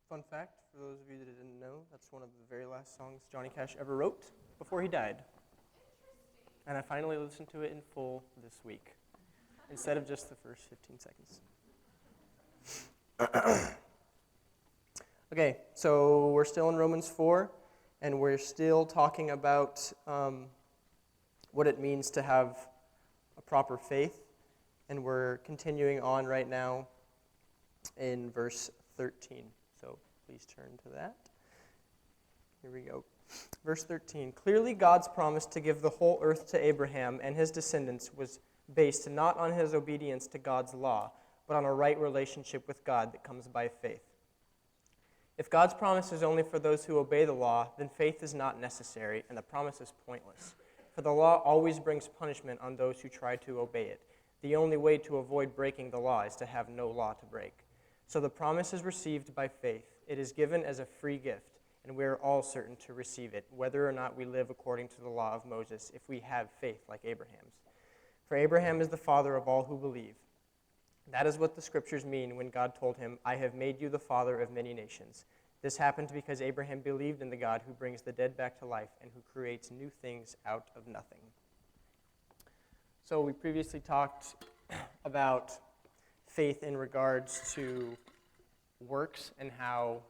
Fun fact, for those of you that didn't know, that's one of the very last songs Johnny Cash ever wrote before he died. And I finally listened to it in full this week, instead of just the first 15 seconds. Okay, so we're still in Romans 4, and we're still talking about what it means to have a proper faith. And we're continuing on right now in verse 13. So please turn to that. Here we go. Verse 13. Clearly God's promise to give the whole earth to Abraham and his descendants was based not on his obedience to God's law, but on a right relationship with God that comes by faith. If God's promise is only for those who obey the law, then faith is not necessary, and the promise is pointless. For the law always brings punishment on those who try to obey it. The only way to avoid breaking the law is to have no law to break. So the promise is received by faith. It is given as a free gift, and we are all certain to receive it, whether or not we live according to the law of Moses, if we have faith like Abraham's. For Abraham is the father of all who believe. That is what the scriptures mean when God told him, I have made you the father of many nations. This happened because Abraham believed in the God who brings the dead back to life and who creates new things out of nothing. So we previously talked about faith in regards to works and how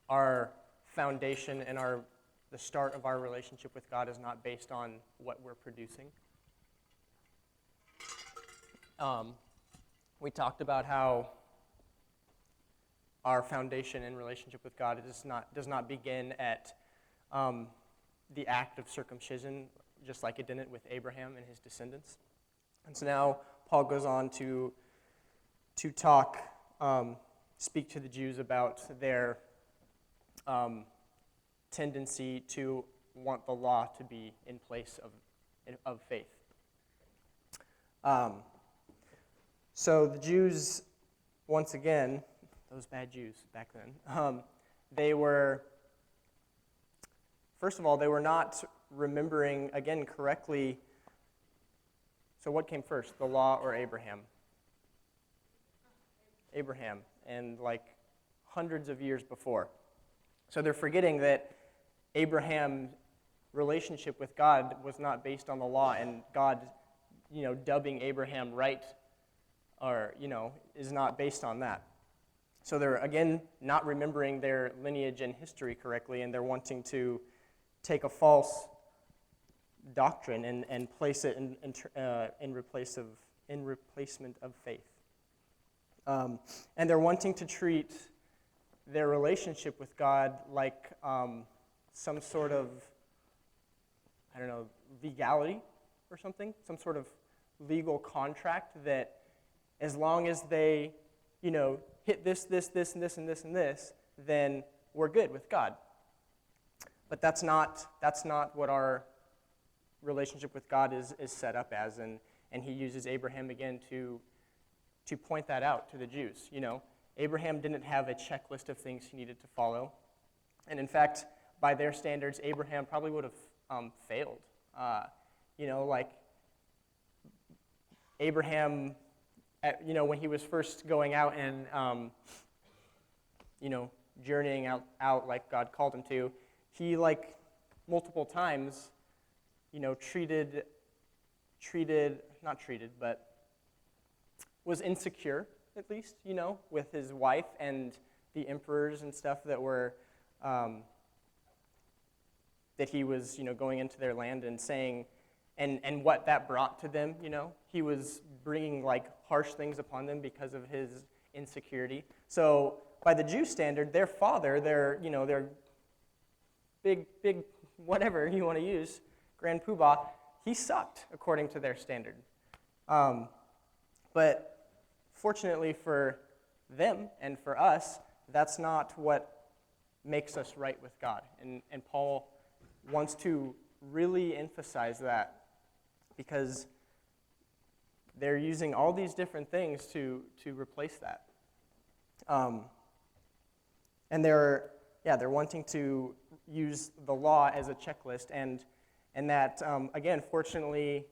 our foundation and the start of our relationship with God is not based on what we're producing. We talked about how our foundation in relationship with God does not begin at the act of circumcision, just like it didn't with Abraham and his descendants. And so now Paul goes on to speak to the Jews about their tendency to want the law to be in place of faith. So the Jews, once again, those bad Jews back then, they were, first of all, they were not remembering, again, correctly. So what came first, the law or Abraham? Abraham, and like hundreds of years before. So they're forgetting that Abraham's relationship with God was not based on the law, and God, dubbing Abraham right, or, is not based on that. So they're, again, not remembering their lineage and history correctly, and they're wanting to take a false doctrine and place it in replacement of faith. And they're wanting to treat their relationship with God like some sort of, legality or something, some sort of legal contract that as long as they, hit this, and this, and this, and this, then we're good with God. But that's not what our relationship with God is set up as, and he uses Abraham again to point that out to the Jews. Abraham didn't have a checklist of things he needed to follow, and in fact, by their standards, Abraham probably would have failed. Like Abraham, when he was first going out and journeying out like God called him to, he multiple times, was insecure, at least, with his wife and the emperors and stuff that were, that he was, going into their land and saying, and what that brought to them, he was bringing harsh things upon them because of his insecurity. So by the Jew standard, their father, their big, whatever you want to use, Grand Poobah, he sucked according to their standard. But fortunately for them and for us, that's not what makes us right with God. And Paul wants to really emphasize that because they're using all these different things to replace that. And they're wanting to use the law as a checklist, and that, again, fortunately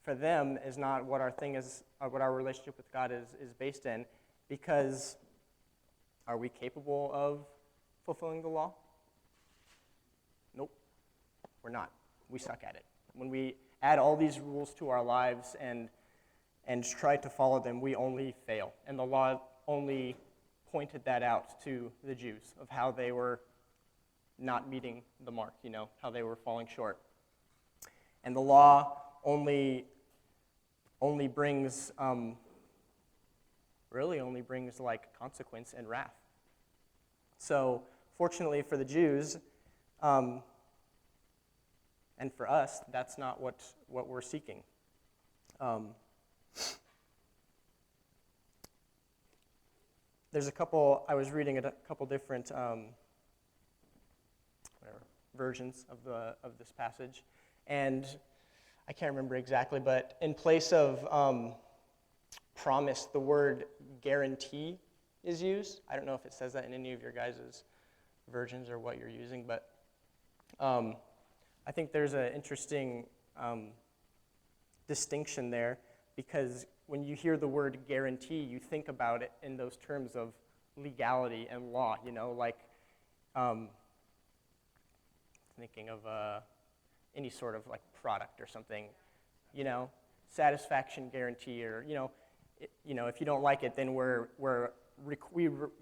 for them, is not what our thing is, what our relationship with God is based in, because Are we capable of fulfilling the law? Nope, we're not. We suck at it. When we add all these rules to our lives and try to follow them, we only fail. And the law only pointed that out to the Jews of how they were not meeting the mark, how they were falling short. And the law only brings, like consequence and wrath. So fortunately for the Jews, and for us, that's not what we're seeking. I was reading a couple different versions of this passage, and I can't remember exactly, but in place of promise, the word guarantee is used. I don't know if it says that in any of your guys' versions or what you're using, but I think there's an interesting distinction there, because when you hear the word guarantee, you think about it in those terms of legality and law, like thinking of any sort of like product or something, satisfaction guarantee, or if you don't like it, then we're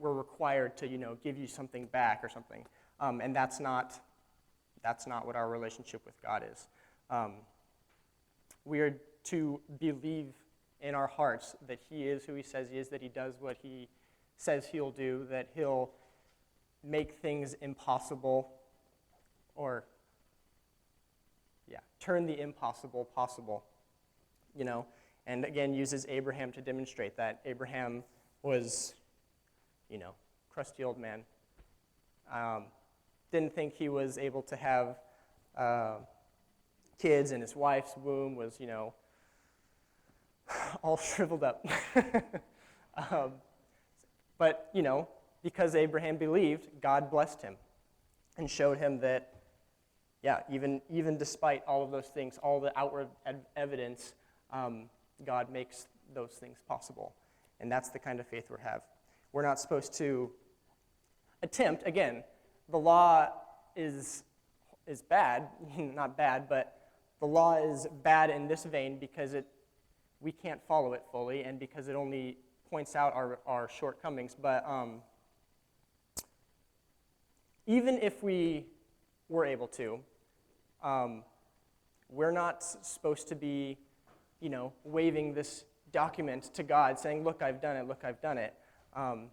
required to give you something back or something, and that's not what our relationship with God is. We are to believe in our hearts that He is who He says He is, that He does what He says He'll do, that He'll make things impossible, or turn the impossible possible, and again uses Abraham to demonstrate that. Abraham was, crusty old man. Didn't think he was able to have kids, and his wife's womb was, all shriveled up. But, because Abraham believed, God blessed him and showed him that, even despite all of those things, all the outward evidence, God makes those things possible. And that's the kind of faith we have. We're not supposed to attempt, again, the law is bad, not bad, but the law is bad in this vein because we can't follow it fully, and because it only points out our shortcomings. But even if we were able to, we're not supposed to be, waving this document to God saying, look, I've done it, look, I've done it. And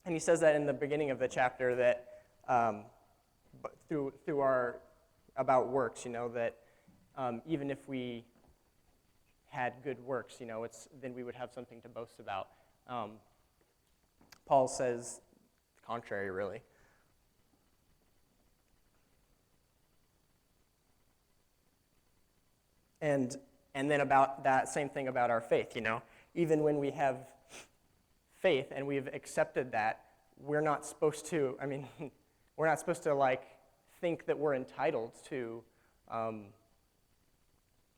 he says that in the beginning of the chapter, that through our about works, that even if we had good works, then we would have something to boast about. Paul says the contrary, really. And then about that same thing about our faith, even when we have faith and we've accepted that, we're not supposed to, we're not supposed to think that we're entitled to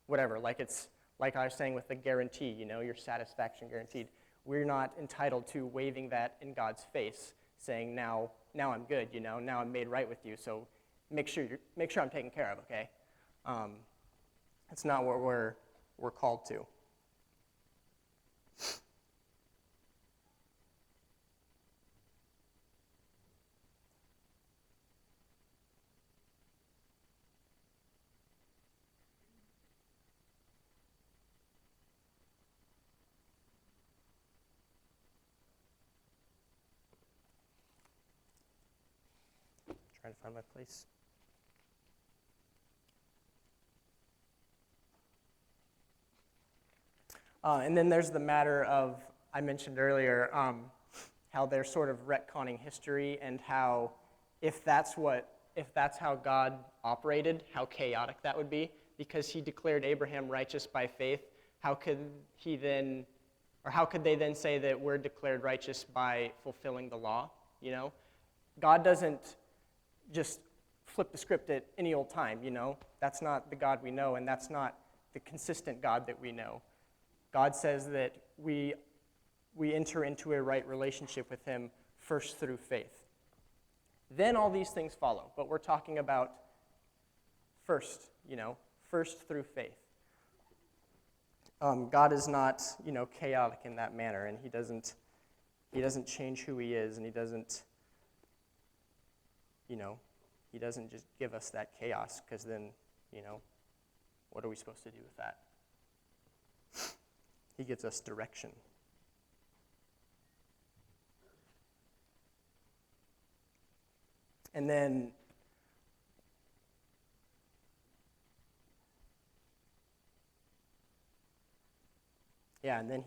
whatever, it's like I was saying with the guarantee, your satisfaction guaranteed. We're not entitled to waving that in God's face, saying now I'm good, now I'm made right with you, so make sure I'm taken care of, okay? That's not what we're called to. Trying to find my place. And then there's the matter of, I mentioned earlier, how they're sort of retconning history, and how if that's how God operated, how chaotic that would be, because He declared Abraham righteous by faith. How could they then say that we're declared righteous by fulfilling the law? God doesn't just flip the script at any old time. That's not the God we know, and that's not the consistent God that we know. God says that we enter into a right relationship with Him first through faith. Then all these things follow, but we're talking about first, first through faith. God is not, chaotic in that manner, and he doesn't change who he is, and he doesn't just give us that chaos, because then, what are we supposed to do with that? He gives us direction. And then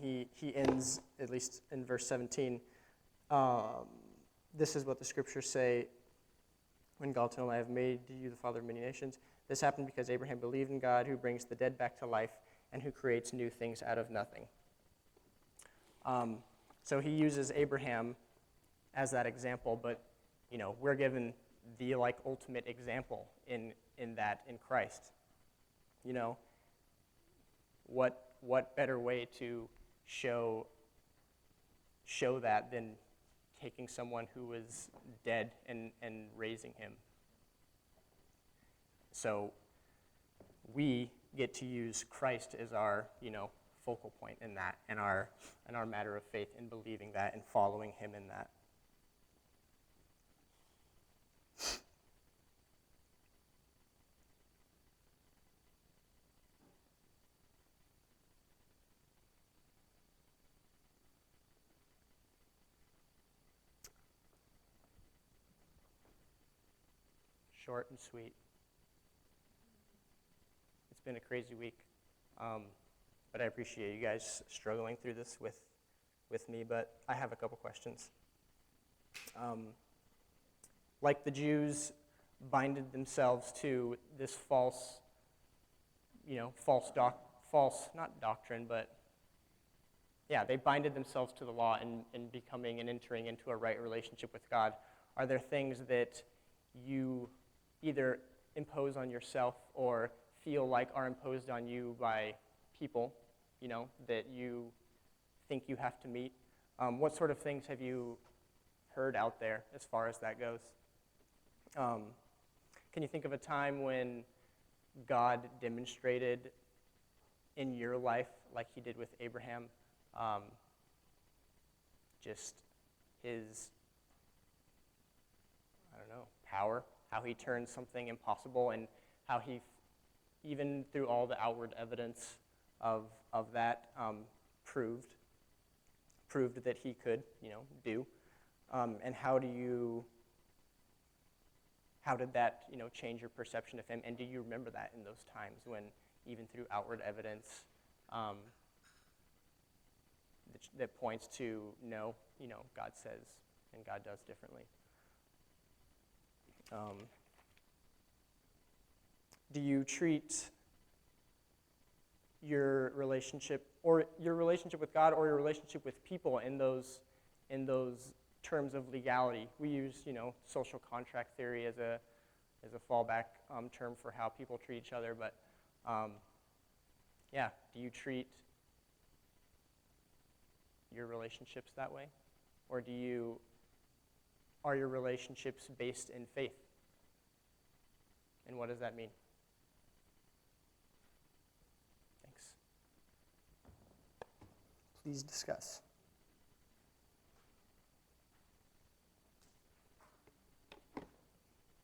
he ends, at least in verse 17, this is what the scriptures say, when God told him, I have made you the father of many nations. This happened because Abraham believed in God, who brings the dead back to life and who creates new things out of nothing. So he uses Abraham as that example, but we're given the ultimate example in Christ. What better way to show that than taking someone who was dead and raising him? So we get to use Christ as our focal point in that, and our matter of faith in believing that and following him in that. Short and sweet. It's been a crazy week, but I appreciate you guys struggling through this with me, but I have a couple questions. Like the Jews binded themselves to this false not doctrine, but they binded themselves to the law and becoming and entering into a right relationship with God. Are there things that you either impose on yourself or feel like are imposed on you by people, that you think you have to meet? What sort of things have you heard out there as far as that goes? Can you think of a time when God demonstrated in your life, like he did with Abraham, just his, power, how he turned something impossible, and how he, even through all the outward evidence of that, proved that he could, do, and how did that, change your perception of him, and do you remember that in those times when, even through outward evidence, that points to no, God says and God does differently? Do you treat your relationship with God or your relationship with people in those terms of legality? We use social contract theory as a fallback term for how people treat each other, but do you treat your relationships that way, or are your relationships based in faith? And what does that mean? Thanks. Please discuss.